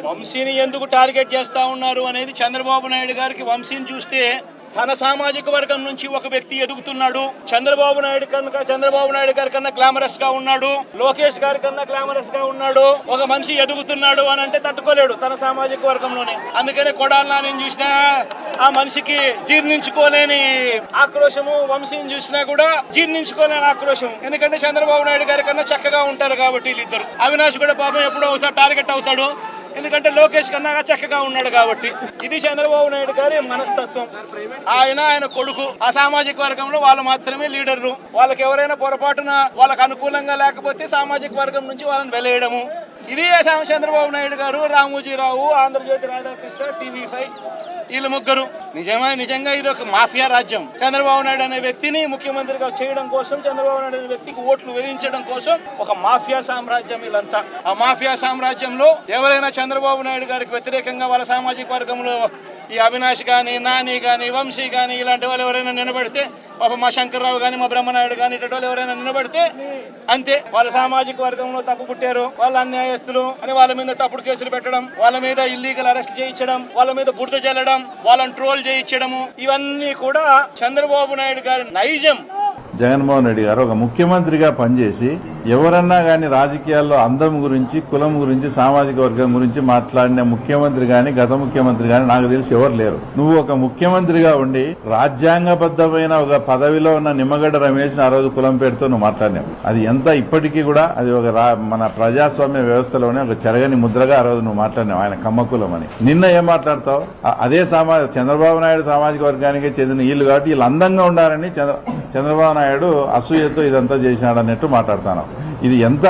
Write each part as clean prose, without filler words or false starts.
వంశీని ఎందుకు టార్గెట్ చేస్తా ఉన్నారు అనేది చంద్రబాబు నాయుడు గారికి వంశీని చూస్తే తన సామాజిక వర్గం నుంచి ఒక వ్యక్తి ఎదుగుతున్నాడు. చంద్రబాబు నాయుడు గారి కన్నా గ్లామరస్ గా ఉన్నాడు, లోకేష్ గారి కన్నా గ్లామరస్ గా ఉన్నాడు. ఒక మనిషి ఎదుగుతున్నాడు అని అంటే తట్టుకోలేడు తన సామాజిక వర్గంలోనే. అందుకనే కొడాలి నాని చూసినా ఆ మనిషికి జీర్ణించుకోలేని ఆక్రోశము, వంశీని చూసినా కూడా జీర్ణించుకోలేని ఆక్రోశం. ఎందుకంటే చంద్రబాబు నాయుడు గారి కన్నా చక్కగా ఉంటారు కాబట్టి వీళ్ళిద్దరు. అవినాష్ కూడా పాపం ఎప్పుడో ఒకసారి టార్గెట్ అవుతాడు, ఎందుకంటే లోకేష్ కన్నా చక్కగా ఉన్నాడు కాబట్టి. ఇది చంద్రబాబు నాయుడు గారి మనస్తత్వం. ఆయన కొడుకు ఆ సామాజిక వర్గంలో వాళ్ళు మాత్రమే లీడర్లు. వాళ్ళకి ఎవరైనా పొరపాటున వాళ్ళకి అనుకూలంగా లేకపోతే సామాజిక వర్గం నుంచి వాళ్ళని వెలేయడము. ఇది చంద్రబాబు నాయుడు గారు, రామోజీరావు, ఆంధ్రజ్యోతి రాధాకృష్ణ, TV5 వీళ్ళు ముగ్గురు. నిజంగా ఇది ఒక మాఫియా రాజ్యం. చంద్రబాబు నాయుడు అనే వ్యక్తిని ముఖ్యమంత్రిగా చేయడం కోసం, చంద్రబాబు నాయుడు అనే వ్యక్తికి ఓట్లు వేయించడం కోసం ఒక మాఫియా సామ్రాజ్యం వీళ్ళంతా. ఆ మాఫియా సామ్రాజ్యంలో ఎవరైనా చంద్రబాబు నాయుడు గారికి వ్యతిరేకంగా వాళ్ళ సామాజిక వర్గంలో ఈ అవినాష్ గాని, నాని గాని, వంశీ గాని ఇలాంటి వాళ్ళు ఎవరైనా నిలబడితే, పాప మా శంకర్రావు గాని, మా బ్రహ్మనాయుడు గాని ఇటువంటి వాళ్ళు ఎవరైనా నిలబడితే అంతే, వాళ్ళ సామాజిక వర్గంలో తప్పు పుట్టారు, వాళ్ళ అన్యాయస్తులు అని వాళ్ళ మీద తప్పుడు కేసులు పెట్టడం, వాళ్ళ మీద ఇల్లీగల్ అరెస్ట్ చేయించడం, వాళ్ళ మీద బురద చల్లడం, వాళ్ళని ట్రోల్ చేయించడము, ఇవన్నీ కూడా చంద్రబాబు నాయుడు గారి నైజం. జగన్మోహన్ రెడ్డి గారు ఒక ముఖ్యమంత్రిగా పనిచేసి ఎవరన్నా గాని రాజకీయాల్లో అందం గురించి, కులం గురించి, సామాజిక వర్గం గురించి మాట్లాడిన ముఖ్యమంత్రి గాని, గత ముఖ్యమంత్రి గాని నాకు తెలిసి ఎవరు లేరు. నువ్వు ఒక ముఖ్యమంత్రిగా ఉండి రాజ్యాంగబద్ధమైన ఒక పదవిలో ఉన్న నిమ్మగడ్డ రమేష్ ఆ రోజు కులం పేరుతో నువ్వు మాట్లాడినావు. అది ఎంత ఇప్పటికీ కూడా అది ఒక మన ప్రజాస్వామ్య వ్యవస్థలోనే ఒక చెరగని ముద్రగా ఆ రోజు నువ్వు మాట్లాడినావు, ఆయన కమ్మ కులం అని. నిన్న ఏం మాట్లాడతావు? అదే చంద్రబాబు నాయుడు సామాజిక వర్గానికి చెందిన వీళ్ళు కాబట్టి వీళ్ళు అందంగా ఉండాలని చంద్రబాబు నాయుడు అసూయతో ఇదంతా చేసినాడు అన్నట్టు మాట్లాడతాను. ఇది ఎంత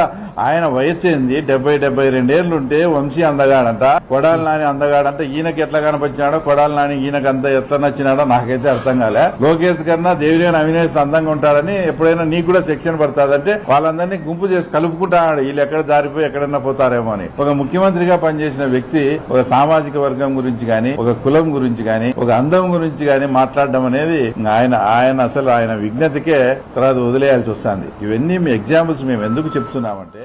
ఆయన వయసు ఏంది? 70-72 ఏళ్ళు ఉంటే వంశీ అందగాడంట, కొడాలి నాని అందగాడంట. ఈయనకి ఎట్లా కనిపించినాడో, కొడాలి నాని ఈయనకి అంత ఎట్లా నచ్చినాడో నాకైతే అర్థం కాలే. లోకేష్ కన్నా దేవినేని అవినాష్ అందంగా ఉంటాడని ఎప్పుడైనా నీకు కూడా సెక్షన్ పడుతుందంటే వాళ్ళందరినీ గుంపు చేసి కలుపుకుంటాడు, వీళ్ళు ఎక్కడ జారిపోయి ఎక్కడన్నా పోతారేమో అని. ఒక ముఖ్యమంత్రిగా పనిచేసిన వ్యక్తి ఒక సామాజిక వర్గం గురించి గాని, ఒక కులం గురించి గాని, ఒక అందం గురించి గాని మాట్లాడడం అనేది ఆయన విజ్ఞతకే తర్వాత వదిలేయాల్సి వస్తుంది. ఇవన్నీ మీ ఎగ్జాంపుల్స్ మేము ఎందుకు చెప్తున్నామంటే,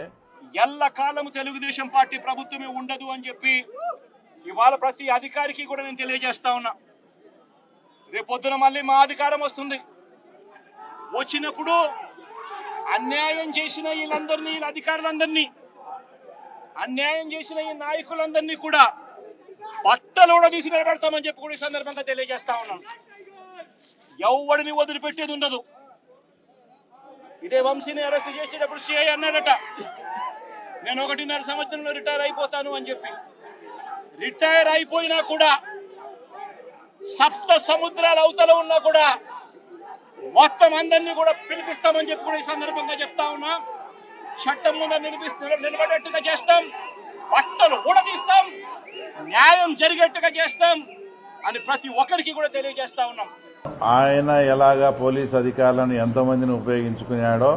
ఎల్లకాలము తెలుగుదేశం పార్టీ ప్రభుత్వమే ఉండదు అని చెప్పి ఇవాళ ప్రతి అధికారికి కూడా నేను తెలియజేస్తా ఉన్నా. రేపొద్దున మళ్ళీ మా అధికారం వస్తుంది. వచ్చినప్పుడు అన్యాయం చేసిన వీళ్ళందరినీ, వీళ్ళ అధికారులందరినీ, అన్యాయం చేసిన ఈ నాయకులందరినీ కూడా బట్టలు కూడా తీసి నిలబెడతామని చెప్పి కూడా ఈ సందర్భంగా తెలియజేస్తా ఉన్నాను. ఎవడిని వదిలిపెట్టేది ఉండదు. ఇదే వంశీని అరెస్ట్ చేసేటప్పుడు సిఐ అన్నాడట, నేను 1.5 సంవత్సరంలో రిటైర్ అయిపోతాను అని చెప్పి. రిటైర్ అయిపోయినా కూడా, సప్త సముద్రాల అవతల ఉన్నా కూడా మొత్తం అందరినీ కూడా పిలిపిస్తామని చెప్పి కూడా ఈ సందర్భంగా చెప్తా ఉన్నా. చట్టం ముందు నిలబడేట్టుగా చేస్తాం, బట్టలు ఊడదీస్తాం, న్యాయం జరిగేట్టుగా చేస్తాం అని ప్రతి ఒక్కరికి కూడా తెలియజేస్తా ఉన్నాం. ఆయన ఎలాగా పోలీస్ అధికారులను ఎంతమందిని ఉపయోగించుకున్నాడో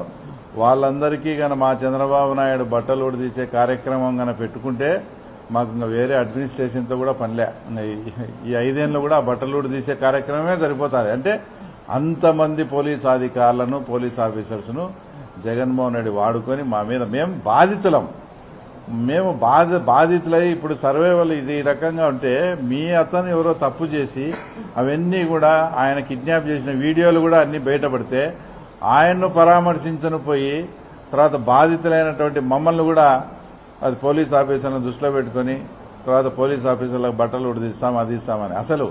వాళ్ళందరికీ మా చంద్రబాబు నాయుడు బట్టలు ఉడదీసే కార్యక్రమం పెట్టుకుంటే మాకు ఇంకా వేరే అడ్మినిస్ట్రేషన్తో కూడా పనిలే. ఈ 5 ఏళ్ళు కూడా బట్టలు ఉడదీసే కార్యక్రమమే సరిపోతుంది. అంటే అంతమంది పోలీస్ అధికారులను, పోలీస్ ఆఫీసర్స్ను జగన్మోహన్ రెడ్డి వాడుకొని మా మీద మేము బాధితులై ఇప్పుడు సర్వైవల్ ఈ రకంగా ఉంటే, మీ అతను ఎవరో తప్పు చేసి అవన్నీ కూడా ఆయన కిడ్నాప్ చేసిన వీడియోలు కూడా అన్ని బయటపడితే ఆయన్ను పరామర్శించను పోయి తర్వాత బాధితులైనటువంటి మమ్మల్ని కూడా అది పోలీస్ ఆఫీసర్లను దృష్టిలో పెట్టుకుని తర్వాత పోలీస్ ఆఫీసర్లకు బట్టలు ఉడిదిస్తాం, అది ఇస్తామని. అసలు